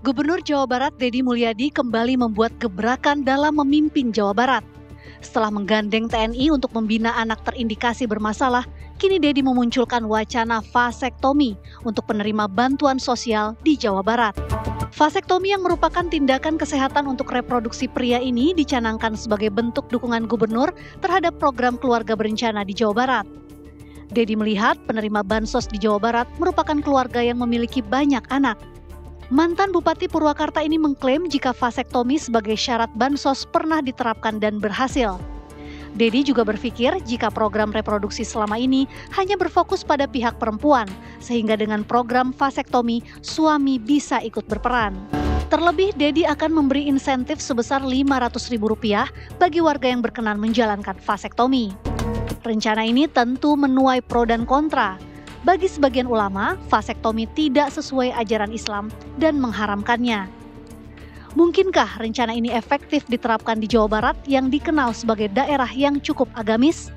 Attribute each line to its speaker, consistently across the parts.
Speaker 1: Gubernur Jawa Barat Deddy Mulyadi kembali membuat gebrakan dalam memimpin Jawa Barat. Setelah menggandeng TNI untuk membina anak terindikasi bermasalah, kini Deddy memunculkan wacana vasektomi untuk penerima bantuan sosial di Jawa Barat. Vasektomi yang merupakan tindakan kesehatan untuk reproduksi pria ini dicanangkan sebagai bentuk dukungan gubernur terhadap program keluarga berencana di Jawa Barat. Deddy melihat penerima bansos di Jawa Barat merupakan keluarga yang memiliki banyak anak. Mantan Bupati Purwakarta ini mengklaim jika vasektomi sebagai syarat bansos pernah diterapkan dan berhasil. Deddy juga berpikir jika program reproduksi selama ini hanya berfokus pada pihak perempuan, sehingga dengan program vasektomi, suami bisa ikut berperan. Terlebih, Deddy akan memberi insentif sebesar Rp500.000 bagi warga yang berkenan menjalankan vasektomi. Rencana ini tentu menuai pro dan kontra. Bagi sebagian ulama, vasektomi tidak sesuai ajaran Islam dan mengharamkannya. Mungkinkah rencana ini efektif diterapkan di Jawa Barat yang dikenal sebagai daerah yang cukup agamis?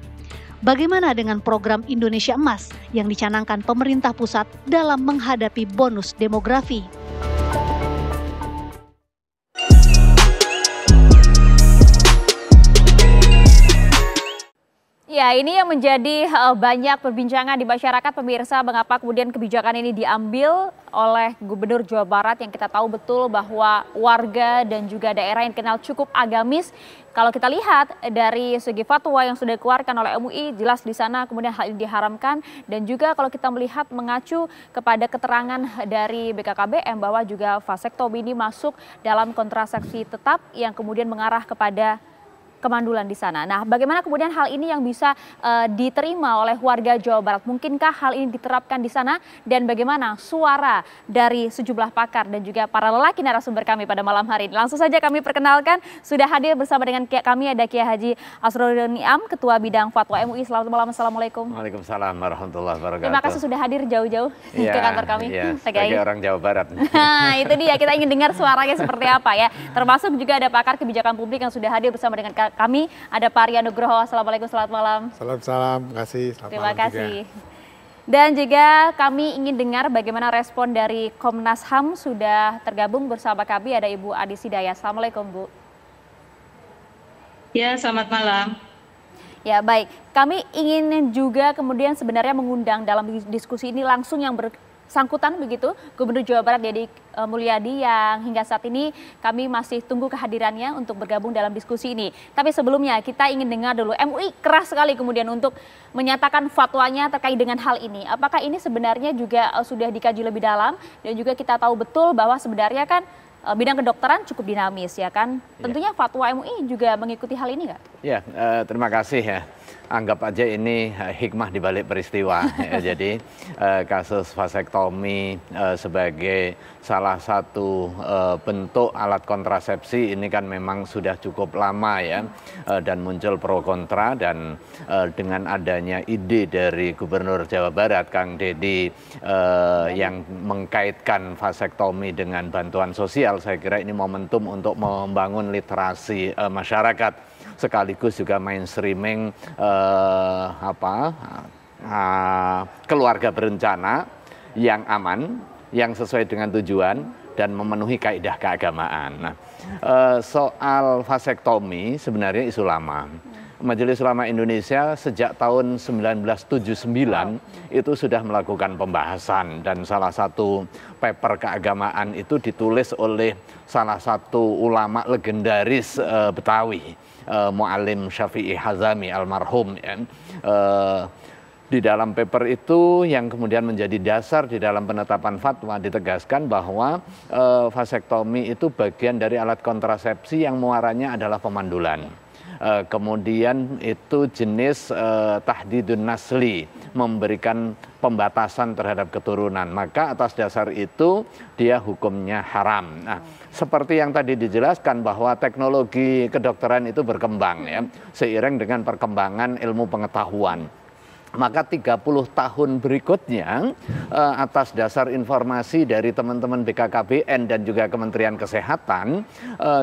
Speaker 1: Bagaimana dengan program Indonesia Emas yang dicanangkan pemerintah pusat dalam menghadapi bonus demografi?
Speaker 2: Ya, ini yang menjadi banyak perbincangan di masyarakat, pemirsa, mengapa kemudian kebijakan ini diambil oleh Gubernur Jawa Barat yang kita tahu betul bahwa warga dan juga daerah yang dikenal cukup agamis. Kalau kita lihat dari segi fatwa yang sudah dikeluarkan oleh MUI, jelas di sana kemudian hal ini diharamkan. Dan juga kalau kita melihat mengacu kepada keterangan dari BKKBM bahwa juga vasektomi ini masuk dalam kontrasepsi tetap yang kemudian mengarah kepada kemandulan di sana. Nah, bagaimana kemudian hal ini yang bisa diterima oleh warga Jawa Barat? Mungkinkah hal ini diterapkan di sana? Dan bagaimana suara dari sejumlah pakar dan juga para lelaki narasumber kami pada malam hari ini? Langsung saja kami perkenalkan, sudah hadir bersama dengan kami ada Kiai Haji Asrorun Niam, Ketua Bidang Fatwa MUI. Selamat malam, Assalamualaikum.
Speaker 3: Waalaikumsalam warahmatullahi wabarakatuh.
Speaker 2: Terima kasih sudah hadir jauh-jauh ke kantor kami.
Speaker 3: Iya, sebagai orang Jawa Barat.
Speaker 2: Nah, itu dia, kita ingin dengar suaranya seperti apa ya. Termasuk juga ada pakar kebijakan publik yang sudah hadir bersama dengan kami, ada Pak Arya Nugroho. Assalamualaikum, selamat malam.
Speaker 4: Salam, terima kasih.
Speaker 2: Terima kasih. Dan juga kami ingin dengar bagaimana respon dari Komnas HAM. Sudah tergabung bersama kami ada Ibu Adis Hidayah. Assalamualaikum, Bu.
Speaker 5: Ya, selamat malam.
Speaker 2: Ya, baik. Kami ingin juga kemudian sebenarnya mengundang dalam diskusi ini langsung yang bersangkutan begitu, Gubernur Jawa Barat Deddy Mulyadi yang hingga saat ini kami masih tunggu kehadirannya untuk bergabung dalam diskusi ini. Tapi sebelumnya kita ingin dengar dulu, MUI keras sekali kemudian untuk menyatakan fatwanya terkait dengan hal ini. Apakah ini sebenarnya juga sudah dikaji lebih dalam dan juga kita tahu betul bahwa sebenarnya kan bidang kedokteran cukup dinamis ya kan. Tentunya fatwa MUI juga mengikuti hal ini nggak?
Speaker 3: Ya, terima kasih ya. Anggap aja ini hikmah di balik peristiwa. Ya, jadi kasus vasektomi sebagai salah satu bentuk alat kontrasepsi ini kan memang sudah cukup lama ya, dan muncul pro kontra. Dan dengan adanya ide dari Gubernur Jawa Barat Kang Deddy yang mengkaitkan vasektomi dengan bantuan sosial, saya kira ini momentum untuk membangun literasi masyarakat, sekaligus juga mainstreaming keluarga berencana yang aman, yang sesuai dengan tujuan dan memenuhi kaidah keagamaan. Nah, soal vasektomi sebenarnya isu lama. Majelis Ulama Indonesia sejak tahun 1979 itu sudah melakukan pembahasan, dan salah satu paper keagamaan itu ditulis oleh salah satu ulama legendaris Betawi, Mu'alim Syafi'i Hazami almarhum ya. Di dalam paper itu yang kemudian menjadi dasar di dalam penetapan fatwa ditegaskan bahwa vasektomi itu bagian dari alat kontrasepsi yang muaranya adalah pemandulan. Kemudian itu jenis tahdidun nasli, memberikan pembatasan terhadap keturunan. Maka atas dasar itu dia hukumnya haram. Nah, seperti yang tadi dijelaskan bahwa teknologi kedokteran itu berkembang ya, seiring dengan perkembangan ilmu pengetahuan. Maka 30 tahun berikutnya atas dasar informasi dari teman-teman BKKBN dan juga Kementerian Kesehatan,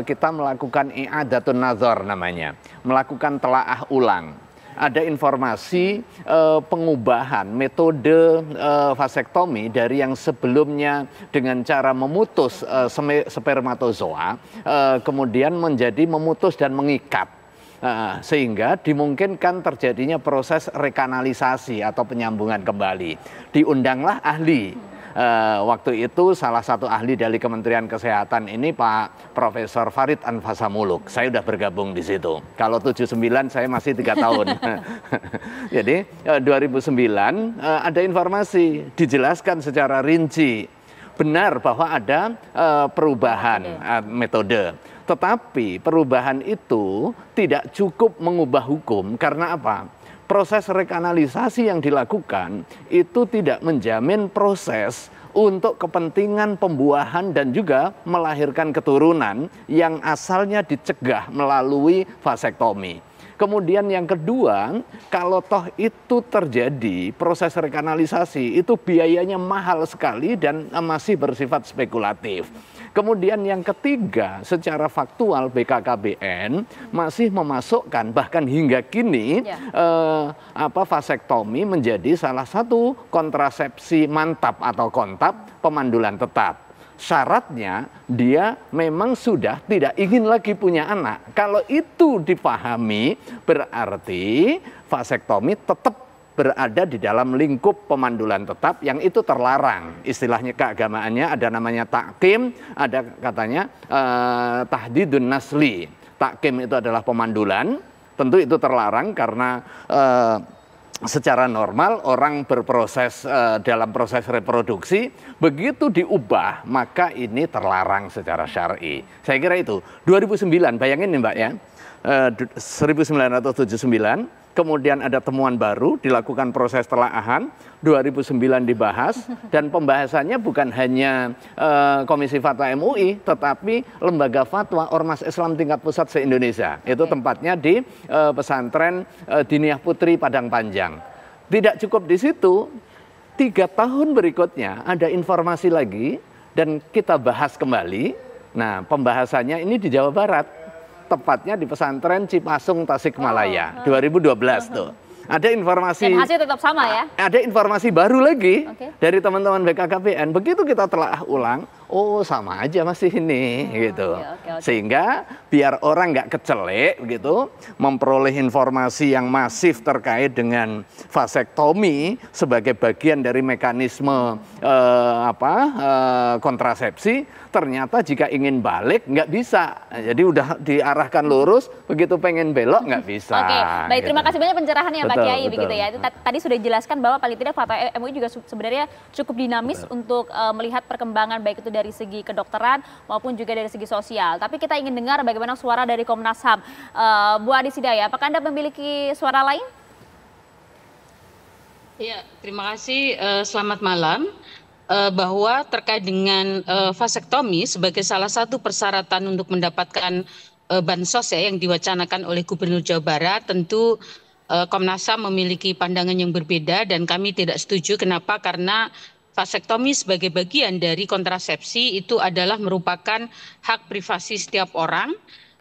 Speaker 3: kita melakukan i'adatun nazar namanya, melakukan telaah ulang. ada informasi pengubahan metode vasektomi dari yang sebelumnya dengan cara memutus spermatozoa, kemudian menjadi memutus dan mengikat. Sehingga dimungkinkan terjadinya proses rekanalisasi atau penyambungan kembali. Diundanglah ahli. Waktu itu salah satu ahli dari Kementerian Kesehatan ini Pak Profesor Farid Anfasa Muluk. Saya sudah bergabung di situ. Kalau 79 saya masih 3 tahun. Jadi 2009 ada informasi dijelaskan secara rinci. Benar bahwa ada perubahan metode. Tetapi perubahan itu tidak cukup mengubah hukum karena apa? Proses rekanalisasi yang dilakukan itu tidak menjamin proses untuk kepentingan pembuahan dan juga melahirkan keturunan yang asalnya dicegah melalui vasektomi. Kemudian yang kedua, kalau toh itu terjadi proses rekanalisasi itu biayanya mahal sekali dan masih bersifat spekulatif. Kemudian yang ketiga, secara faktual BKKBN masih memasukkan bahkan hingga kini vasektomi menjadi salah satu kontrasepsi mantap atau kontap pemandulan tetap. Syaratnya dia memang sudah tidak ingin lagi punya anak. Kalau itu dipahami berarti vasektomi tetap berada di dalam lingkup pemandulan tetap yang itu terlarang. Istilahnya keagamaannya ada namanya takkim, ada katanya tahdidun nasli. Takkim itu adalah pemandulan, tentu itu terlarang karena secara normal orang berproses dalam proses reproduksi, begitu diubah maka ini terlarang secara syar'i. Saya kira itu 2009, bayangin nih Mbak ya, 1979 kemudian ada temuan baru, dilakukan proses telaahan, 2009 dibahas, dan pembahasannya bukan hanya Komisi Fatwa MUI, tetapi Lembaga Fatwa Ormas Islam tingkat pusat se-Indonesia. Itu tempatnya di pesantren Diniyah Putri Padang Panjang. Tidak cukup di situ, 3 tahun berikutnya ada informasi lagi, dan kita bahas kembali. Nah, pembahasannya ini di Jawa Barat. Tepatnya di pesantren Cipasung Tasikmalaya 2012 tuh. Ada informasi. Dan
Speaker 2: hasil tetap sama ya?
Speaker 3: Ada informasi baru lagi dari teman-teman BKKBN. Begitu kita telah ulang, oh sama aja masih ini gitu. Sehingga biar orang nggak kecelek gitu, memperoleh informasi yang masif terkait dengan vasektomi sebagai bagian dari mekanisme kontrasepsi. Ternyata jika ingin balik nggak bisa. Jadi udah diarahkan lurus, begitu pengen belok nggak bisa.
Speaker 2: Oke, baik, terima
Speaker 3: gitu.
Speaker 2: kasih banyak pencerahannya Pak Kiai begitu ya. Itu tadi sudah dijelaskan bahwa paling tidak Fatwa MUI juga sebenarnya cukup dinamis untuk melihat perkembangan baik itu dari segi kedokteran maupun juga dari segi sosial. Tapi kita ingin dengar bagaimana suara dari Komnas HAM. Bu Adis Hidayah, apakah Anda memiliki suara lain?
Speaker 4: Ya, terima kasih. Selamat malam. Bahwa terkait dengan vasektomi sebagai salah satu persyaratan untuk mendapatkan bansos ya yang diwacanakan oleh Gubernur Jawa Barat, tentu Komnas HAM memiliki pandangan yang berbeda dan kami tidak setuju. Kenapa? Karena vasektomi sebagai bagian dari kontrasepsi itu adalah merupakan hak privasi setiap orang.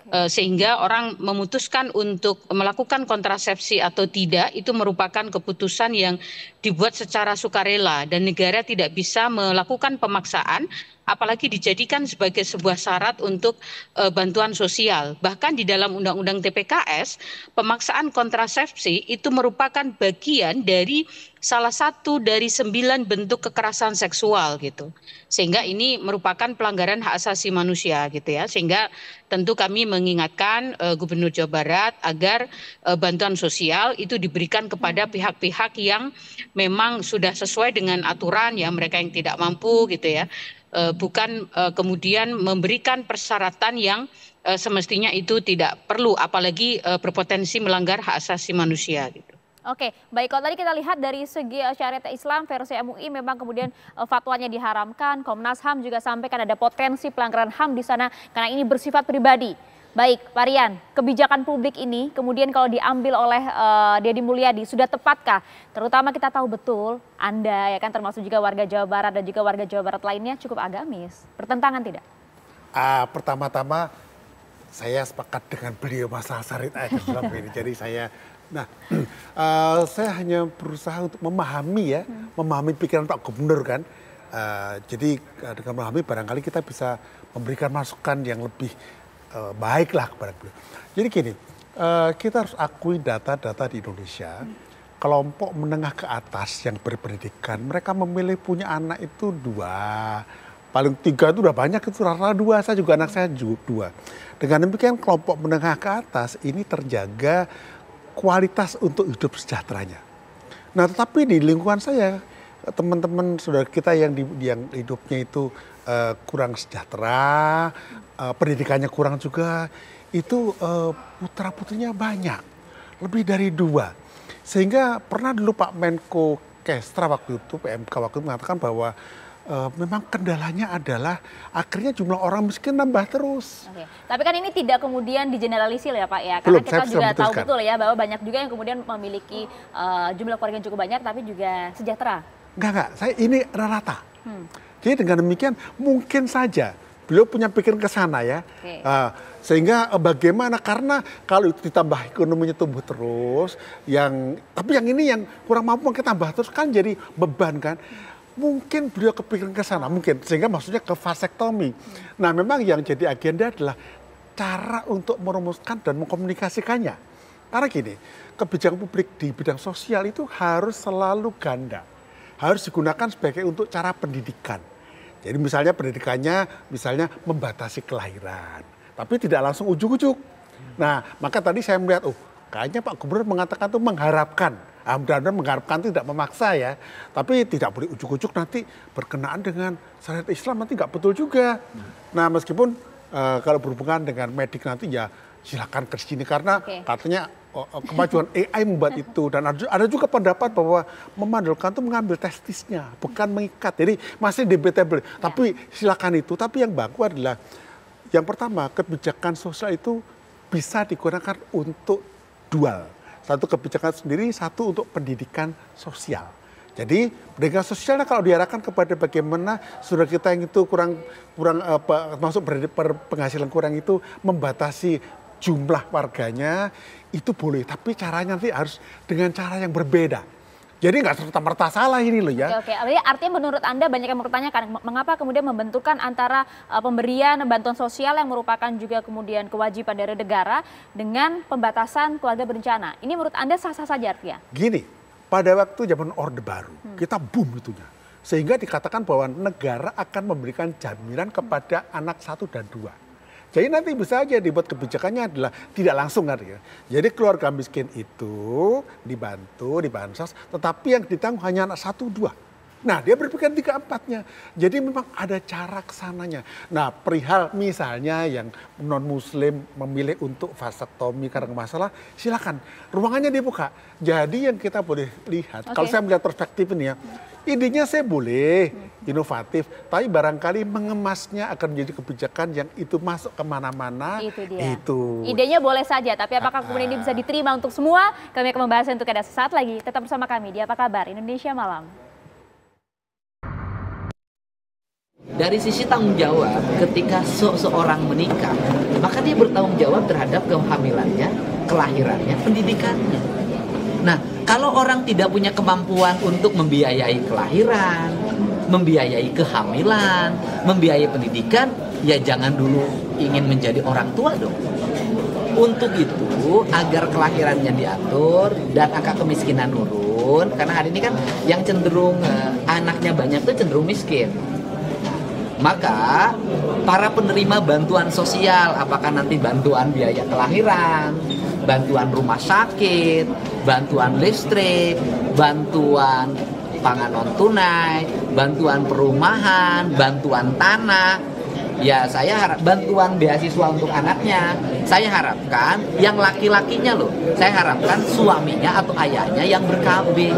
Speaker 4: Sehingga orang memutuskan untuk melakukan kontrasepsi atau tidak itu merupakan keputusan yang dibuat secara sukarela dan negara tidak bisa melakukan pemaksaan apalagi dijadikan sebagai sebuah syarat untuk bantuan sosial. Bahkan di dalam Undang-Undang TPKS, pemaksaan kontrasepsi itu merupakan bagian dari salah satu dari 9 bentuk kekerasan seksual gitu. Sehingga ini merupakan pelanggaran hak asasi manusia gitu ya. Sehingga tentu kami mengingatkan Gubernur Jawa Barat agar bantuan sosial itu diberikan kepada pihak-pihak yang memang sudah sesuai dengan aturan ya, mereka yang tidak mampu gitu ya. Bukan kemudian memberikan persyaratan yang semestinya itu tidak perlu, apalagi berpotensi melanggar hak asasi manusia gitu.
Speaker 2: Oke, baik. Kalau tadi kita lihat dari segi syariat Islam versi MUI memang kemudian fatwanya diharamkan, Komnas HAM juga sampaikan ada potensi pelanggaran HAM di sana karena ini bersifat pribadi. Baik, Pak Rian, kebijakan publik ini kemudian kalau diambil oleh Deddy Mulyadi sudah tepatkah? Terutama kita tahu betul Anda ya kan termasuk juga warga Jawa Barat dan juga warga Jawa Barat lainnya cukup agamis. Bertentangan tidak?
Speaker 5: Pertama-tama saya sepakat dengan beliau masalah syariat Islam ini. Jadi saya Nah, saya hanya berusaha untuk memahami ya, memahami pikiran Pak Gubernur kan. Jadi dengan memahami barangkali kita bisa memberikan masukan yang lebih baik lah kepada beliau. Jadi gini, kita harus akui data-data di Indonesia, kelompok menengah ke atas yang berpendidikan, mereka memilih punya anak itu 2, paling 3 itu udah banyak, itu rata-rata 2, saya juga anak saya juga 2. Dengan demikian kelompok menengah ke atas ini terjaga kualitas untuk hidup sejahteranya. Nah tetapi di lingkungan saya, teman-teman saudara kita yang hidupnya itu kurang sejahtera, pendidikannya kurang juga, itu putra-putrinya banyak, lebih dari 2. Sehingga pernah dulu Pak Menko Kestra waktu itu, PMK waktu itu mengatakan bahwa memang kendalanya adalah akhirnya jumlah orang miskin nambah terus.
Speaker 2: Oke. Tapi kan ini tidak kemudian digeneralisir ya Pak ya, karena kita juga tahu betul ya bahwa banyak juga yang kemudian memiliki jumlah keluarga yang cukup banyak tapi juga sejahtera.
Speaker 5: Enggak, ini rata. Jadi dengan demikian mungkin saja beliau punya pikiran ke sana ya. Okay. Sehingga bagaimana, karena kalau itu ditambah ekonominya tumbuh terus, tapi yang ini yang kurang mampu kita tambah terus kan jadi beban kan. Mungkin beliau kepikiran ke sana, mungkin sehingga maksudnya ke vasektomi. Nah memang yang jadi agenda adalah cara untuk merumuskan dan mengkomunikasikannya. Karena gini, kebijakan publik di bidang sosial itu harus selalu ganda. Harus digunakan sebagai untuk cara pendidikan. Jadi misalnya pendidikannya misalnya membatasi kelahiran, tapi tidak langsung ujuk-ujuk. Nah maka tadi saya melihat, kayaknya Pak Gubernur mengatakan itu mengharapkan. Mudah-mudahan mengharapkan tidak memaksa ya, tapi tidak boleh ujuk-ujuk nanti berkenaan dengan syariat Islam nanti nggak betul juga. Nah meskipun kalau berhubungan dengan medik nanti ya silakan ke sini karena katanya kemajuan AI membuat itu, dan ada juga pendapat bahwa memandulkan itu mengambil testisnya bukan mengikat, jadi masih debatable. Tapi silakan itu. Tapi yang bagus adalah yang pertama, kebijakan sosial itu bisa digunakan untuk dual. Satu kebijakan sendiri, satu untuk pendidikan sosial. Jadi pendidikan sosialnya kalau diarahkan kepada bagaimana saudara kita yang itu kurang masuk penghasilan kurang itu membatasi jumlah warganya, itu boleh. Tapi caranya nanti harus dengan cara yang berbeda. Jadi nggak serta-merta salah ini loh ya.
Speaker 2: Oke. Artinya menurut Anda banyak yang mempertanyakan mengapa kemudian membenturkan antara pemberian bantuan sosial yang merupakan juga kemudian kewajiban dari negara dengan pembatasan keluarga berencana. Ini menurut Anda sah-sah saja artinya?
Speaker 5: Gini, pada waktu zaman Orde Baru kita boom itunya. Sehingga dikatakan bahwa negara akan memberikan jaminan kepada anak 1 dan 2. Jadi nanti bisa aja dibuat kebijakannya adalah tidak langsung kan ya. Jadi keluarga miskin itu dibantu, di bansos, tetapi yang ditanggung hanya anak 1, 2. Nah dia berpikir 3-4-nya. Jadi memang ada cara kesananya. Nah perihal misalnya yang non muslim memilih untuk vasektomi karena masalah, silakan ruangannya dibuka. Jadi yang kita boleh lihat, kalau saya melihat perspektif ini ya, idenya saya boleh inovatif, tapi barangkali mengemasnya akan menjadi kebijakan yang itu masuk kemana-mana.
Speaker 2: Itu dia.
Speaker 5: Itu.
Speaker 2: Idenya boleh saja, tapi apakah kemudian ini bisa diterima untuk semua? Kami akan membahasnya untuk ada sesaat lagi. Tetap bersama kami di Apa Kabar Indonesia Malam.
Speaker 6: Dari sisi tanggung jawab, ketika seseorang menikah, maka dia bertanggung jawab terhadap kehamilannya, kelahirannya, pendidikannya. Nah, kalau orang tidak punya kemampuan untuk membiayai kelahiran, membiayai kehamilan, membiayai pendidikan, ya jangan dulu ingin menjadi orang tua dong. Untuk itu, agar kelahirannya diatur dan angka kemiskinan turun, karena hari ini kan yang cenderung anaknya banyak itu cenderung miskin. Maka para penerima bantuan sosial, apakah nanti bantuan biaya kelahiran, bantuan rumah sakit, bantuan listrik, bantuan pangan non tunai, bantuan perumahan, bantuan tanah, ya saya harap bantuan beasiswa untuk anaknya. Saya harapkan yang laki-lakinya loh, saya harapkan suaminya atau ayahnya yang ber-KB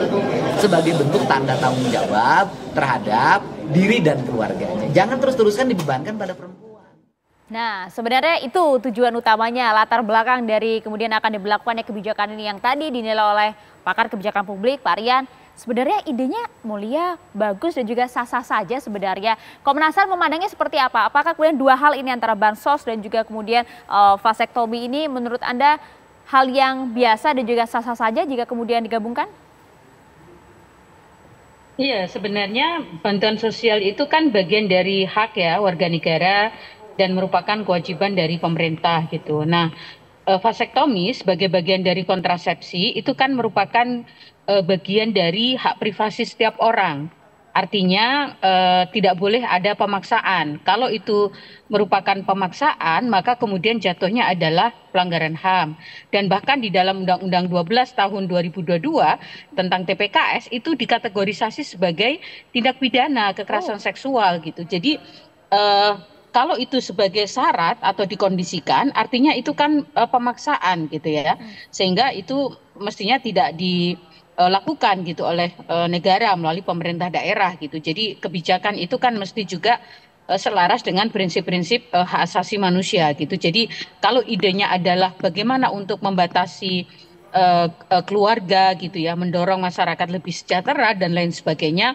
Speaker 6: sebagai bentuk tanda tanggung jawab terhadap diri dan keluarganya. Jangan terus-terusan dibebankan pada perempuan.
Speaker 2: Nah, sebenarnya itu tujuan utamanya, latar belakang dari kemudian akan diberlakukannya kebijakan ini yang tadi dinilai oleh pakar kebijakan publik, Pak Rian. Sebenarnya idenya mulia, bagus dan juga sah-sah saja sebenarnya. Komnas HAM memandangnya seperti apa? Apakah kemudian dua hal ini antara bansos dan juga kemudian vasektomi ini menurut Anda hal yang biasa dan juga sah-sah saja jika kemudian digabungkan?
Speaker 4: Iya, sebenarnya bantuan sosial itu kan bagian dari hak ya warga negara dan merupakan kewajiban dari pemerintah gitu. Nah, vasektomi sebagai bagian dari kontrasepsi itu kan merupakan bagian dari hak privasi setiap orang. Artinya tidak boleh ada pemaksaan. Kalau itu merupakan pemaksaan, maka kemudian jatuhnya adalah pelanggaran HAM. Dan bahkan di dalam Undang-Undang 12 tahun 2022 tentang TPKS itu dikategorisasi sebagai tindak pidana kekerasan seksual gitu. Jadi kalau itu sebagai syarat atau dikondisikan, artinya itu kan pemaksaan gitu ya, sehingga itu mestinya tidak dilakukan gitu oleh negara melalui pemerintah daerah gitu. Jadi kebijakan itu kan mesti juga selaras dengan prinsip-prinsip hak asasi manusia gitu. Jadi kalau idenya adalah bagaimana untuk membatasi keluarga gitu ya, mendorong masyarakat lebih sejahtera dan lain sebagainya,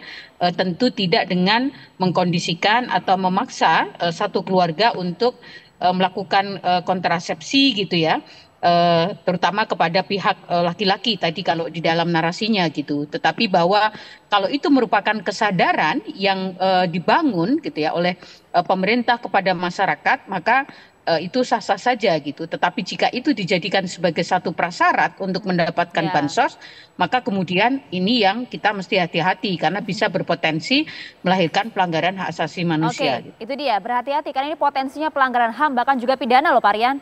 Speaker 4: tentu tidak dengan mengkondisikan atau memaksa satu keluarga untuk melakukan kontrasepsi gitu ya, terutama kepada pihak laki-laki tadi kalau di dalam narasinya gitu. Tetapi bahwa kalau itu merupakan kesadaran yang dibangun gitu ya oleh pemerintah kepada masyarakat, maka itu sah-sah saja gitu. Tetapi jika itu dijadikan sebagai satu prasyarat untuk mendapatkan bansos, maka kemudian ini yang kita mesti hati-hati karena bisa berpotensi melahirkan pelanggaran hak asasi manusia.
Speaker 2: Oke, itu dia, berhati-hati karena ini potensinya pelanggaran HAM bahkan juga pidana loh Pak Rian.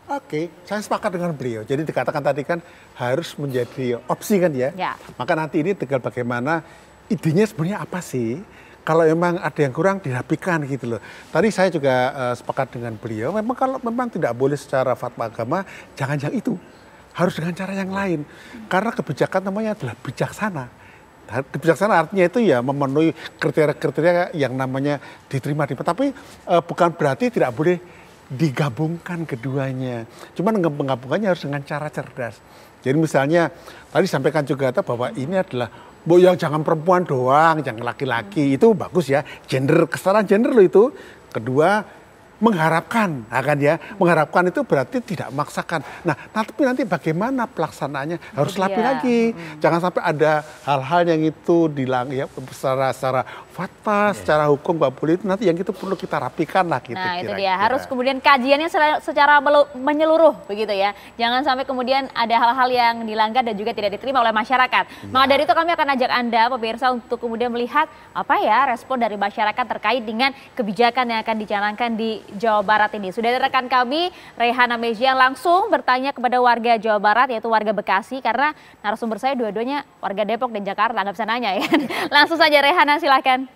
Speaker 5: Oke, saya sepakat dengan beliau. Jadi dikatakan tadi kan harus menjadi opsi kan ya. Maka nanti ini tinggal bagaimana idenya sebenarnya apa sih? Kalau memang ada yang kurang dirapikan gitu loh. Tadi saya juga sepakat dengan beliau, memang kalau memang tidak boleh secara fatwa agama, jangan yang itu. Harus dengan cara yang lain. Karena kebijakan namanya adalah bijaksana. Kebijaksanaan artinya itu ya memenuhi kriteria-kriteria yang namanya diterima. Tapi bukan berarti tidak boleh digabungkan keduanya. Cuman menggabungkannya harus dengan cara cerdas. Jadi misalnya tadi sampaikan juga bahwa ini adalah yang jangan perempuan doang, jangan laki-laki, itu bagus ya. Gender, kesetaraan gender loh itu. Kedua, mengharapkan, akan ya. Mengharapkan itu berarti tidak memaksakan. Nah, tapi nanti bagaimana pelaksanaannya harus lebih lagi. Jangan sampai ada hal-hal yang itu ya, secara fatwa, secara hukum nggak boleh, itu nanti yang itu perlu kita rapikan lah gitu.
Speaker 2: Nah, itu dia, harus kemudian kajiannya secara menyeluruh begitu ya. Jangan sampai kemudian ada hal-hal yang dilanggar dan juga tidak diterima oleh masyarakat. Maka dari itu kami akan ajak Anda pemirsa untuk kemudian melihat apa ya respon dari masyarakat terkait dengan kebijakan yang akan dicanangkan di Jawa Barat ini. Sudah ada rekan kami Rehana Meji yang langsung bertanya kepada warga Jawa Barat, yaitu warga Bekasi, karena narasumber saya dua-duanya warga Depok dan Jakarta, nggak bisa nanya ya. Langsung saja Rehana, silakan.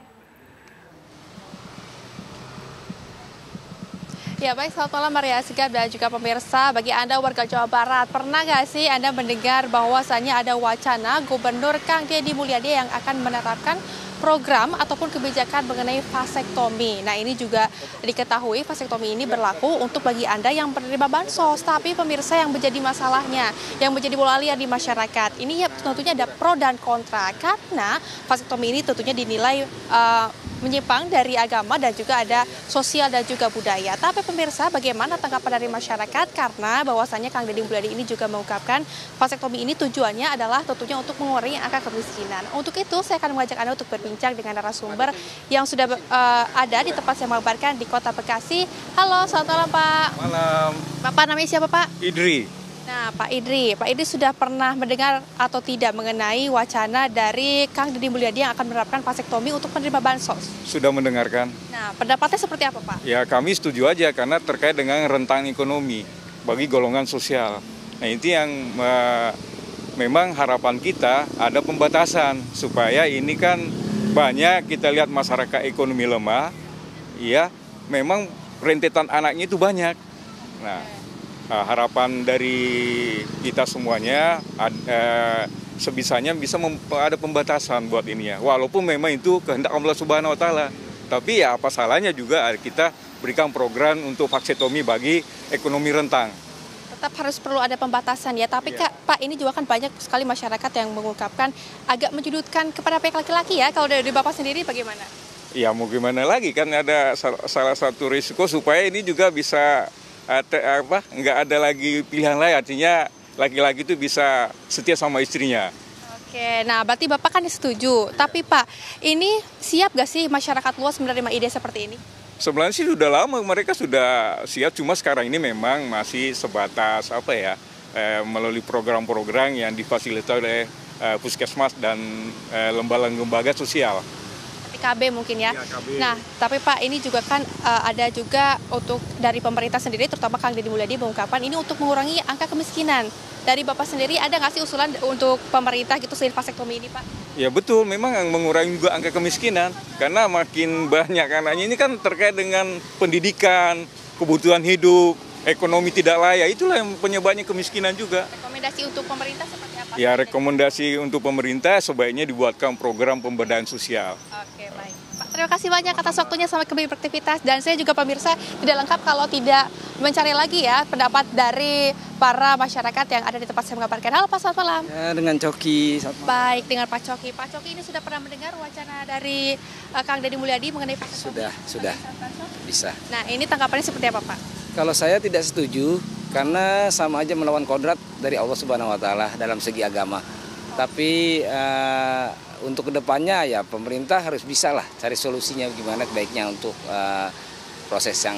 Speaker 7: Ya baik, selamat malam Maria Sigap dan juga pemirsa. Bagi Anda warga Jawa Barat, pernah nggak sih Anda mendengar bahwasannya ada wacana Gubernur Kang Deddy Mulyadi yang akan menerapkan program ataupun kebijakan mengenai vasektomi. Nah, ini juga diketahui vasektomi ini berlaku untuk bagi Anda yang menerima bansos. Tapi pemirsa, yang menjadi masalahnya, yang menjadi bola liar di masyarakat, ini ya tentunya ada pro dan kontra. Karena vasektomi ini tentunya dinilai menyimpang dari agama dan juga ada sosial dan juga budaya. Tapi pemirsa, bagaimana tanggapan dari masyarakat? Karena bahwasannya Kang Deddy Mulyadi ini juga mengungkapkan vasektomi ini tujuannya adalah tentunya untuk mengurangi angka kemiskinan. Untuk itu, saya akan mengajak Anda untuk berbincang dengan narasumber yang sudah ada di tempat saya melaporkan di Kota Bekasi. Halo, selamat malam Pak.
Speaker 8: Malam.
Speaker 7: Bapak namanya siapa Pak?
Speaker 8: Idri.
Speaker 7: Nah, Pak Idri sudah pernah mendengar atau tidak mengenai wacana dari Kang Deddy Mulyadi yang akan menerapkan vasektomi untuk penerima bansos?
Speaker 8: Sudah mendengarkan.
Speaker 7: Nah, pendapatnya seperti apa, Pak?
Speaker 8: Ya, kami setuju aja karena terkait dengan rentang ekonomi bagi golongan sosial. Nah, itu yang memang harapan kita ada pembatasan supaya ini kan banyak kita lihat masyarakat ekonomi lemah, ya, memang rentetan anaknya itu banyak. Nah, harapan dari kita semuanya sebisanya bisa ada pembatasan buat ini ya. Walaupun memang itu kehendak Allah Subhanahu wa taala. Tapi ya apa salahnya juga kita berikan program untuk vasektomi bagi ekonomi rentang.
Speaker 7: Tetap harus perlu ada pembatasan ya. Tapi ya. Pak, ini juga kan banyak sekali masyarakat yang mengungkapkan agak menyudutkan kepada pihak laki-laki ya. Kalau dari Bapak sendiri bagaimana?
Speaker 8: Ya mau gimana lagi, kan ada salah satu risiko supaya ini juga bisa nggak ada lagi pilihan lain, artinya laki-laki itu bisa setia sama istrinya.
Speaker 7: Oke, nah berarti Bapak kan setuju. Tapi Pak, ini siap gak sih masyarakat luas menerima ide seperti ini?
Speaker 8: Sebenarnya sih sudah lama mereka sudah siap, cuma sekarang ini memang masih sebatas melalui program-program yang difasilitasi oleh puskesmas dan lembaga sosial.
Speaker 7: KB mungkin ya. KB. Nah, tapi Pak ini juga kan ada juga untuk dari pemerintah sendiri, terutama Kang Deddy Mulyadi mengungkapkan ini untuk mengurangi angka kemiskinan. Dari Bapak sendiri ada nggak sih usulan untuk pemerintah gitu selain vasektomi ini, Pak? Ya
Speaker 8: betul, memang mengurangi juga angka kemiskinan karena makin banyak anaknya ini kan terkait dengan pendidikan, kebutuhan hidup, ekonomi tidak layak, itulah yang penyebabnya kemiskinan juga.
Speaker 7: Rekomendasi untuk pemerintah seperti apa?
Speaker 8: Ya, rekomendasi untuk pemerintah sebaiknya dibuatkan program pemberdayaan sosial.
Speaker 7: Oke, baik. Pak, terima kasih banyak atas waktunya, selamat kembali beraktivitas. Dan saya juga pemirsa tidak lengkap kalau tidak mencari lagi ya pendapat dari para masyarakat yang ada di tempat saya mengabarkan. Halo Pak, selamat malam.
Speaker 9: Ya, dengan Coki.
Speaker 7: Baik, dengan Pak Coki. Pak Coki ini sudah pernah mendengar wacana dari Kang Deddy Mulyadi mengenai vasektomi?
Speaker 9: Sudah. Bisa.
Speaker 7: Nah, ini tanggapannya seperti apa, Pak?
Speaker 9: Kalau saya tidak setuju karena sama aja melawan kodrat dari Allah Subhanahu wa taala dalam segi agama. Tapi untuk kedepannya ya pemerintah harus bisa lah cari solusinya gimana baiknya untuk proses yang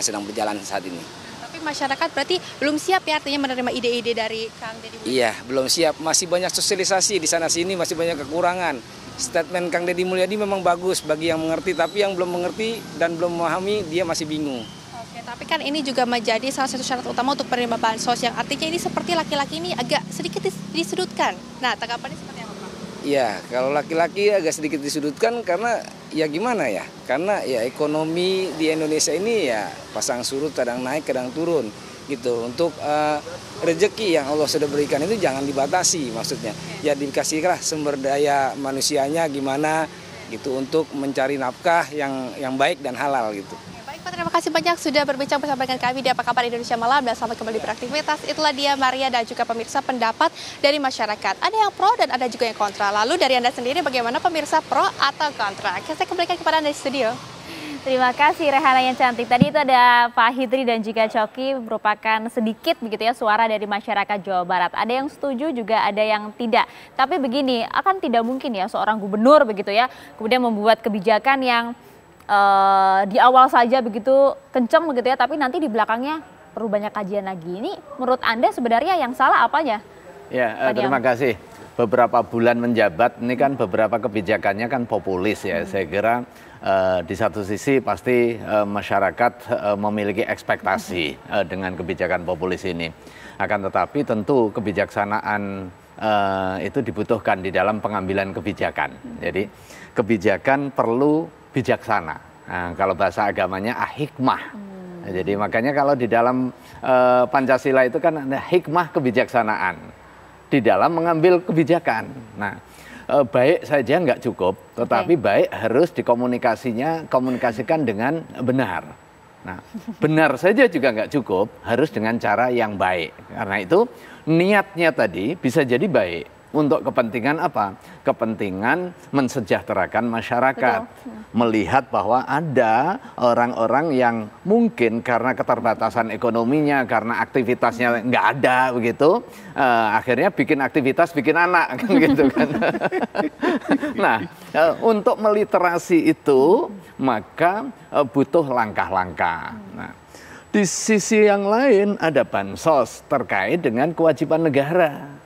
Speaker 9: sedang berjalan saat ini.
Speaker 7: Tapi masyarakat berarti belum siap ya artinya menerima ide-ide dari Kang Deddy Mulyadi?
Speaker 9: Iya, belum siap. Masih banyak sosialisasi di sana-sini, masih banyak kekurangan. Statement Kang Deddy Mulyadi memang bagus bagi yang mengerti, tapi yang belum mengerti dan belum memahami dia masih bingung.
Speaker 7: Oke, tapi kan ini juga menjadi salah satu syarat utama untuk penerima bansos yang artinya ini seperti laki-laki ini agak sedikit disudutkan. Nah, tanggapannya seperti apa, Pak?
Speaker 9: Iya, kalau laki-laki agak sedikit disudutkan karena ya gimana ya? Karena ya ekonomi di Indonesia ini ya pasang surut, kadang naik, kadang turun gitu. Untuk rezeki yang Allah sudah berikan itu jangan dibatasi maksudnya. Ya dikasihlah sumber daya manusianya gimana gitu untuk mencari nafkah yang baik dan halal gitu.
Speaker 7: Pak, terima kasih banyak sudah berbincang bersama dengan kami di Apa Kabar Indonesia Malam dan selamat kembali beraktivitas. Itulah dia Maria dan juga pemirsa pendapat dari masyarakat. Ada yang pro dan ada juga yang kontra. Lalu dari Anda sendiri bagaimana pemirsa, pro atau kontra? Saya kembalikan kepada Anda di studio.
Speaker 2: Terima kasih Rehana yang cantik. Tadi itu ada Pak Hidri dan juga Coki merupakan sedikit begitu ya suara dari masyarakat Jawa Barat. Ada yang setuju juga ada yang tidak. Tapi begini, akan tidak mungkin ya seorang gubernur begitu ya kemudian membuat kebijakan yang di awal saja begitu kenceng begitu ya, tapi nanti di belakangnya perlu banyak kajian lagi. Ini menurut Anda sebenarnya yang salah apanya?
Speaker 3: Ya, terima kasih. Beberapa bulan menjabat, ini kan beberapa kebijakannya kan populis ya. Saya kira di satu sisi pasti masyarakat memiliki ekspektasi dengan kebijakan populis ini. Akan tetapi tentu kebijaksanaan itu dibutuhkan di dalam pengambilan kebijakan. Jadi kebijakan perlu bijaksana. Nah, kalau bahasa agamanya hikmah. Jadi makanya kalau di dalam Pancasila itu kan ada hikmah kebijaksanaan di dalam mengambil kebijakan. Nah, baik saja nggak cukup, tetapi baik harus komunikasikan dengan benar. Nah, benar saja juga nggak cukup, harus dengan cara yang baik. Karena itu niatnya tadi bisa jadi baik. Untuk kepentingan apa? Kepentingan mensejahterakan masyarakat. Melihat bahwa ada orang-orang yang mungkin karena keterbatasan ekonominya, karena aktivitasnya nggak ada begitu, akhirnya bikin aktivitas, bikin anak kan gitu kan. Nah, untuk meliterasi itu maka butuh langkah-langkah. Nah, di sisi yang lain ada bansos terkait dengan kewajiban negara.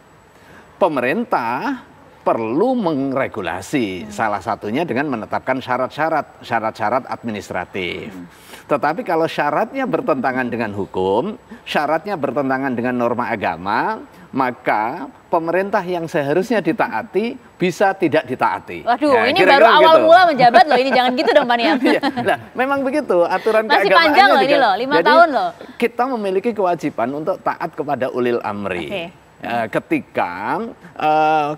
Speaker 3: Pemerintah perlu mengregulasi, salah satunya dengan menetapkan syarat-syarat administratif. Tetapi kalau syaratnya bertentangan dengan hukum, syaratnya bertentangan dengan norma agama, maka pemerintah yang seharusnya ditaati bisa tidak ditaati.
Speaker 2: Waduh, ya, ini baru awal gitu. Mula menjabat loh, ini jangan gitu dong Pak Niam.
Speaker 3: Nah, memang begitu aturan
Speaker 2: masih
Speaker 3: keagamaannya
Speaker 2: panjang loh ini loh, 5 tahun loh.
Speaker 3: Kita memiliki kewajiban untuk taat kepada ulil amri. Okay. Ketika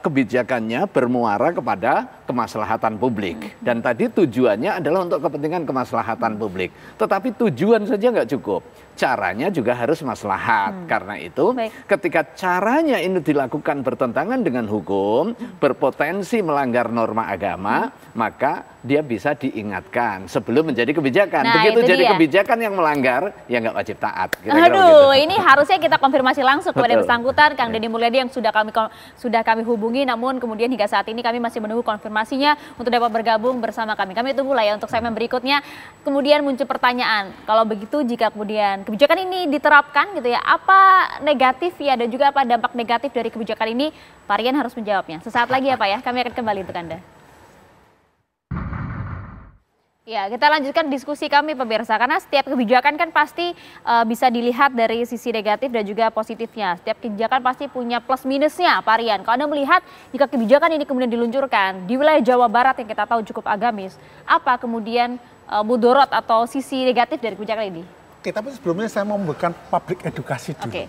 Speaker 3: kebijakannya bermuara kepada kemaslahatan publik. Dan tadi tujuannya adalah untuk kepentingan kemaslahatan publik. Tetapi tujuan saja nggak cukup. caranya juga harus maslahat. Karena itu ketika caranya ini dilakukan bertentangan dengan hukum, berpotensi melanggar norma agama, maka dia bisa diingatkan sebelum menjadi kebijakan.
Speaker 2: Nah,
Speaker 3: begitu jadi
Speaker 2: dia.
Speaker 3: kebijakan yang melanggar, ya nggak wajib taat.
Speaker 2: Aduh, ini harusnya kita konfirmasi langsung kepada yang
Speaker 3: Betul.
Speaker 2: bersangkutan, Kang Deddy Mulyadi yang sudah kami hubungi, namun kemudian hingga saat ini kami masih menunggu konfirmasinya untuk dapat bergabung bersama kami. Kami tunggu lah ya untuk segmen berikutnya. Kemudian muncul pertanyaan, kalau begitu jika kemudian kebijakan ini diterapkan gitu ya, apa negatif ya dan juga apa dampak negatif dari kebijakan ini? Pak Rian harus menjawabnya. Sesaat lagi ya Pak ya, kami akan kembali untuk Anda. Ya, kita lanjutkan diskusi kami pemirsa, karena setiap kebijakan kan pasti bisa dilihat dari sisi negatif dan juga positifnya. Setiap kebijakan pasti punya plus minusnya, Pak Rian. Kalau Anda melihat jika kebijakan ini kemudian diluncurkan di wilayah Jawa Barat yang kita tahu cukup agamis, apa kemudian mudorot atau sisi negatif dari kebijakan ini?
Speaker 5: Oke, tapi sebelumnya saya mau memberikan public edukasi dulu.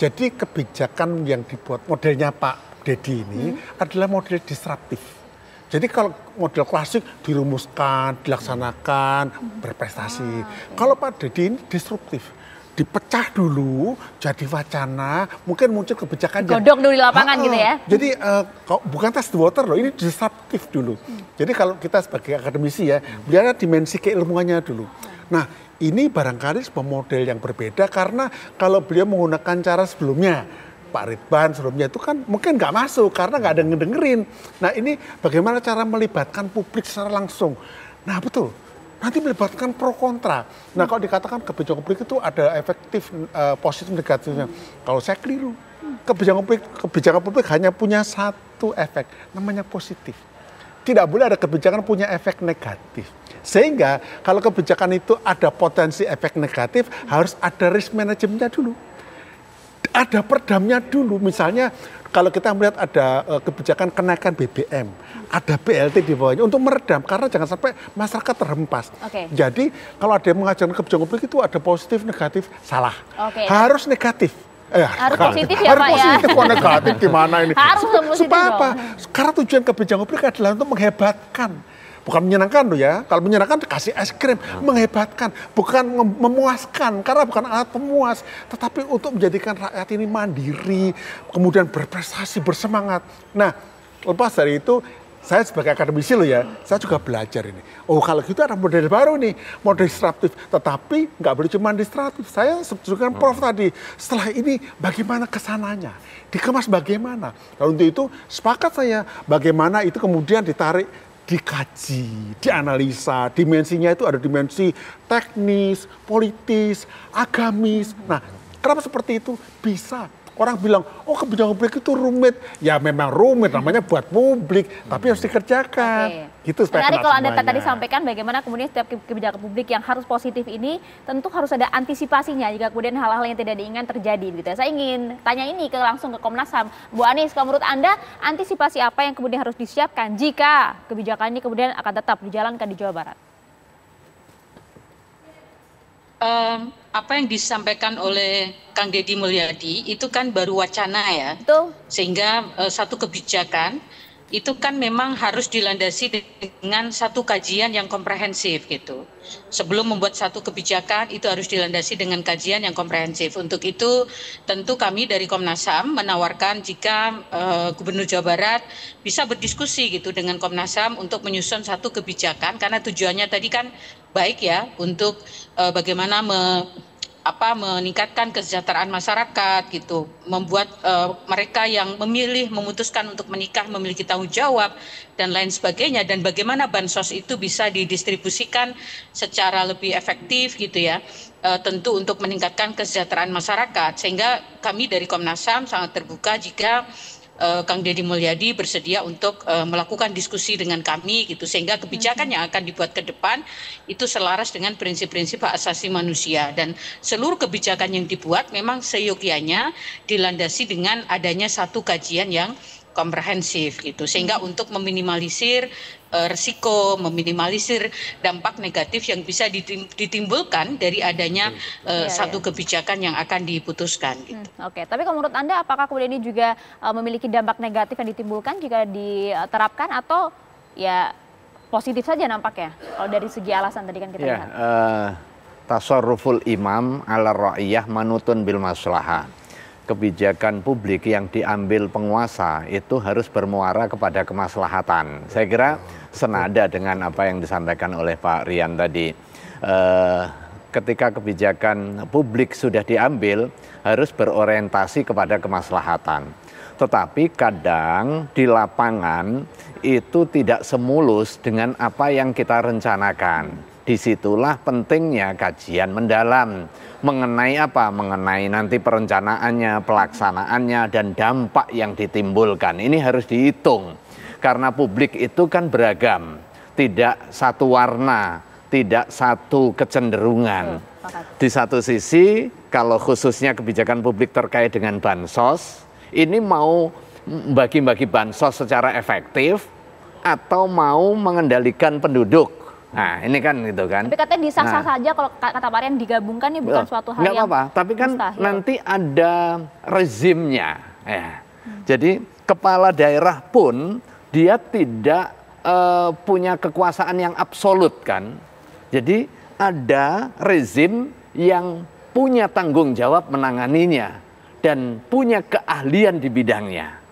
Speaker 5: Jadi kebijakan yang dibuat modelnya Pak Deddy ini adalah model disruptif. Jadi kalau model klasik dirumuskan, dilaksanakan, berprestasi. Kalau Pak Deddy ini disruptif, dipecah dulu, jadi wacana, mungkin muncul kebijakan yang
Speaker 2: godok dulu di lapangan gitu ya.
Speaker 5: Jadi bukan test the water loh, ini disruptif dulu. Jadi kalau kita sebagai akademisi ya, lihat dimensi keilmuannya dulu. Nah, ini barangkali sebuah model yang berbeda karena kalau beliau menggunakan cara sebelumnya, Pak Ridwan sebelumnya itu kan mungkin nggak masuk karena nggak ada ngedengerin. Nah ini bagaimana cara melibatkan publik secara langsung. Nah betul, nanti melibatkan pro kontra. Nah kalau dikatakan kebijakan publik itu ada efektif positif negatifnya. Kalau saya keliru, kebijakan publik hanya punya satu efek, namanya positif. Tidak boleh ada kebijakan punya efek negatif. Sehingga kalau kebijakan itu ada potensi efek negatif, harus ada risk manajemennya dulu. Ada perdamnya dulu, misalnya kalau kita melihat ada kebijakan kenaikan BBM, ada BLT di bawahnya untuk meredam, karena jangan sampai masyarakat terhempas. Jadi kalau ada yang mengajarkan kebijakan publik itu ada positif, negatif, salah. Harus negatif.
Speaker 2: Harus positif ya
Speaker 5: harus
Speaker 2: Pak
Speaker 5: positif,
Speaker 2: ya.
Speaker 5: kok negatif gimana ini?
Speaker 2: Harus positif
Speaker 5: supaya
Speaker 2: dong.
Speaker 5: apa? Karena tujuan kebijakan publik adalah untuk menghebatkan. Bukan menyenangkan loh ya, kalau menyenangkan kasih es krim, menghebatkan, bukan memuaskan, karena bukan alat pemuas, tetapi untuk menjadikan rakyat ini mandiri, kemudian berprestasi, bersemangat. Nah, lepas dari itu, saya sebagai akademisi loh ya, saya juga belajar ini. Oh kalau gitu ada model baru nih, model disruptif, tetapi nggak boleh cuma disruptif. Saya setuju dengan Prof tadi, setelah ini bagaimana kesananya, dikemas bagaimana. Lalu untuk itu sepakat saya, bagaimana itu kemudian ditarik, dikaji, dianalisa, dimensinya itu ada dimensi teknis, politis, agamis. Nah, kenapa seperti itu? Bisa. Orang bilang, oh kebijakan publik itu rumit. Ya memang rumit, namanya buat publik, tapi harus dikerjakan. Gitu supaya
Speaker 2: menarik kalau Anda
Speaker 5: semuanya.
Speaker 2: tadi sampaikan bagaimana kemudian setiap kebijakan publik yang harus positif ini tentu harus ada antisipasinya jika kemudian hal-hal yang tidak diinginkan terjadi. Gitu. Saya ingin tanya ini langsung ke Komnas HAM. Bu Anies, kalau menurut Anda antisipasi apa yang kemudian harus disiapkan jika kebijakan ini kemudian akan tetap dijalankan di Jawa Barat?
Speaker 4: Apa yang disampaikan oleh Kang Deddy Mulyadi itu kan baru wacana ya.
Speaker 2: Betul.
Speaker 4: Sehingga satu kebijakan itu kan memang harus dilandasi dengan satu kajian yang komprehensif gitu. Sebelum membuat satu kebijakan itu harus dilandasi dengan kajian yang komprehensif. Untuk itu tentu kami dari Komnas HAM menawarkan jika Gubernur Jawa Barat bisa berdiskusi gitu dengan Komnas HAM untuk menyusun satu kebijakan, karena tujuannya tadi kan baik ya untuk bagaimana meningkatkan kesejahteraan masyarakat gitu, membuat mereka yang memutuskan untuk menikah memiliki tanggung jawab dan lain sebagainya, dan bagaimana bansos itu bisa didistribusikan secara lebih efektif gitu ya, tentu untuk meningkatkan kesejahteraan masyarakat. Sehingga kami dari Komnas HAM sangat terbuka jika Kang Deddy Mulyadi bersedia untuk melakukan diskusi dengan kami gitu, sehingga kebijakan yang akan dibuat ke depan itu selaras dengan prinsip-prinsip hak asasi manusia, dan seluruh kebijakan yang dibuat memang seyogyanya dilandasi dengan adanya satu kajian yang komprehensif gitu, sehingga untuk meminimalisir resiko, meminimalisir dampak negatif yang bisa ditimbulkan dari adanya satu kebijakan yang akan diputuskan gitu.
Speaker 2: Oke, tapi kalau menurut Anda apakah kemudian ini juga memiliki dampak negatif yang ditimbulkan jika diterapkan, atau ya positif saja nampaknya kalau dari segi alasan tadi kan kita lihat?
Speaker 3: tasarruful imam ala ra'iyah manutun bil maslahah. Kebijakan publik yang diambil penguasa itu harus bermuara kepada kemaslahatan. Saya kira senada dengan apa yang disampaikan oleh Pak Rian tadi. Ketika kebijakan publik sudah diambil, harus berorientasi kepada kemaslahatan. Tetapi kadang di lapangan itu tidak semulus dengan apa yang kita rencanakan. Disitulah pentingnya kajian mendalam mengenai apa? Mengenai nanti perencanaannya, pelaksanaannya, dan dampak yang ditimbulkan. Ini harus dihitung. Karena publik itu kan beragam, tidak satu warna, tidak satu kecenderungan. Di satu sisi, kalau khususnya kebijakan publik terkait dengan bansos, ini mau bagi-bagi bansos secara efektif atau mau mengendalikan penduduk. Nah, ini kan gitu kan.
Speaker 2: Tapi katanya disah-sah saja kalau kata Pak Rian digabungkan ya bukan suatu hal yang
Speaker 3: apa-apa, tapi kan mustahil. Nanti ada rezimnya. Ya. Jadi kepala daerah pun dia tidak punya kekuasaan yang absolut kan. Jadi ada rezim yang punya tanggung jawab menanganinya dan punya keahlian di bidangnya.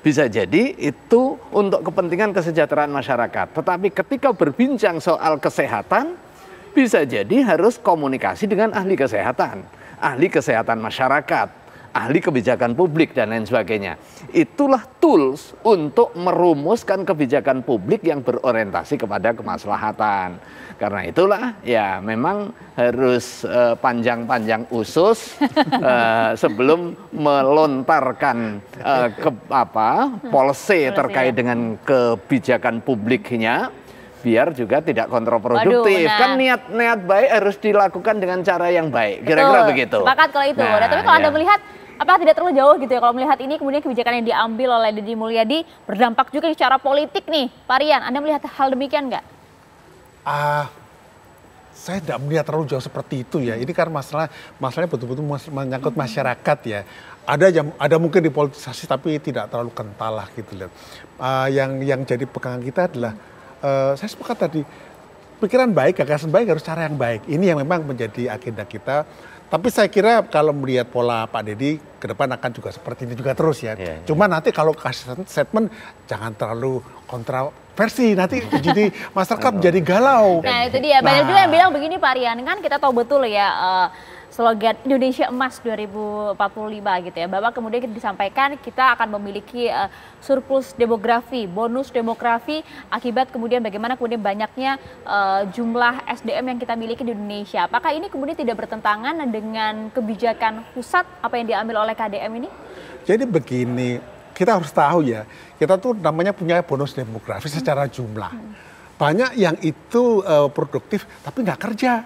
Speaker 3: Bisa jadi itu untuk kepentingan kesejahteraan masyarakat. Tetapi ketika berbincang soal kesehatan, bisa jadi harus komunikasi dengan ahli kesehatan masyarakat, ahli kebijakan publik, dan lain sebagainya. Itulah tools untuk merumuskan kebijakan publik yang berorientasi kepada kemaslahatan. Karena itulah ya memang harus panjang-panjang usus sebelum melontarkan policy terkait dengan kebijakan publiknya, biar juga tidak kontraproduktif. Kan niat baik harus dilakukan dengan cara yang baik. Kira-kira begitu.
Speaker 2: Sepakat kalau itu. Nah, tapi kalau Anda melihat apa tidak terlalu jauh gitu ya kalau melihat ini kemudian kebijakan yang diambil oleh Deddy Mulyadi berdampak juga secara politik nih, Pak Rian. Anda melihat hal demikian nggak?
Speaker 5: Saya tidak melihat terlalu jauh seperti itu ya. Ini kan masalahnya betul-betul menyangkut masyarakat ya. Ada mungkin dipolitisasi tapi tidak terlalu kental lah gitu lihat. Yang jadi pegangan kita adalah saya sepakat tadi, pikiran baik, gagasan baik harus cara yang baik. Ini yang memang menjadi agenda kita. Tapi saya kira kalau melihat pola Pak Deddy ke depan akan juga seperti ini juga terus ya. Cuma nanti kalau kasih statement jangan terlalu kontroversi, nanti jadi masyarakat menjadi galau.
Speaker 2: Nah itu dia, banyak juga yang bilang begini Pak Rian, kan kita tahu betul ya slogan Indonesia Emas 2045 gitu ya. Bapak kemudian disampaikan kita akan memiliki surplus demografi, bonus demografi akibat kemudian bagaimana kemudian banyaknya jumlah SDM yang kita miliki di Indonesia. Apakah ini kemudian tidak bertentangan dengan kebijakan pusat apa yang diambil oleh KDM ini?
Speaker 5: Jadi begini, kita harus tahu ya, kita tuh namanya punya bonus demografi secara jumlah. Banyak yang itu produktif tapi nggak kerja.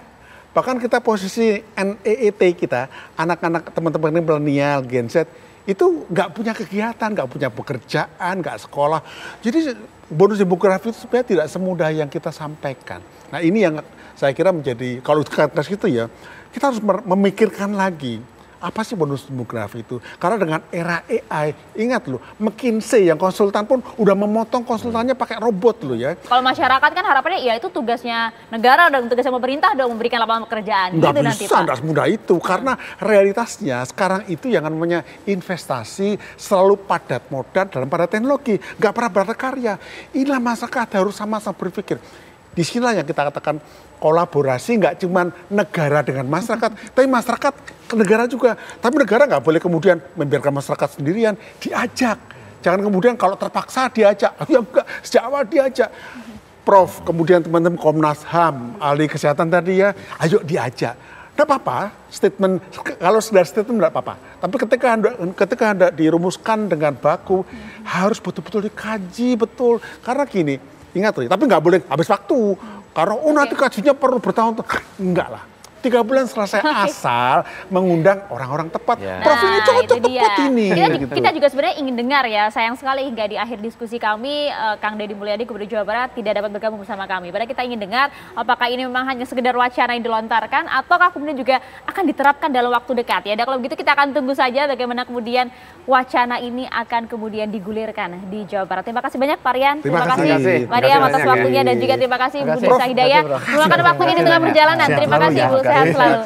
Speaker 5: Bahkan kita posisi NEET kita, anak-anak teman-teman milenial, Gen Z, itu nggak punya kegiatan, nggak punya pekerjaan, nggak sekolah. Jadi bonus demografi itu sebenarnya tidak semudah yang kita sampaikan. Nah ini yang saya kira menjadi, kalau kata gitu ya, kita harus memikirkan lagi. Apa sih bonus demografi itu? Karena dengan era AI, ingat loh, McKinsey yang konsultan pun udah memotong konsultannya pakai robot loh ya.
Speaker 2: Kalau masyarakat kan harapannya ya itu tugasnya negara dan tugasnya pemerintah dong memberikan lapangan pekerjaan.
Speaker 5: Nggak gitu bisa, nggak semudah itu. Karena realitasnya sekarang itu yang namanya investasi selalu padat modal dalam padat teknologi. Nggak pernah berkarya. Inilah masyarakat harus sama-sama berpikir. Di sinilah yang kita katakan kolaborasi nggak cuma negara dengan masyarakat, tapi masyarakat ke negara juga. Tapi negara nggak boleh kemudian membiarkan masyarakat sendirian, diajak. Jangan kemudian kalau terpaksa diajak, ya enggak, sejak awal diajak. Prof, kemudian teman-teman Komnas HAM, ahli kesehatan tadi ya, ayo diajak. Nggak apa-apa, statement, kalau sudah statement nggak apa-apa. Tapi ketika anda dirumuskan dengan baku, harus betul-betul dikaji betul. Karena gini, ingat loh, tapi nggak boleh habis waktu. Karena nanti kajinya perlu bertahun-tahun. Enggak lah. 3 bulan selesai asal mengundang orang-orang tepat. Prof ini cocok tepat ini.
Speaker 2: Kita juga sebenarnya ingin dengar ya, sayang sekali hingga di akhir diskusi kami, Kang Deddy Mulyadi Gubernur Jawa Barat tidak dapat bergabung bersama kami. Padahal kita ingin dengar apakah ini memang hanya sekedar wacana yang dilontarkan ataukah kemudian juga akan diterapkan dalam waktu dekat ya. Dan kalau begitu kita akan tunggu saja bagaimana kemudian wacana ini akan kemudian digulirkan di Jawa Barat. Terima kasih banyak Pak Rian.
Speaker 5: Terima kasih
Speaker 2: Pak Rian atas waktunya dan juga terima kasih Bu Nisa Hidayah. Meluangkan waktunya di tengah perjalanan. Terima kasih Bu. Sehat selalu.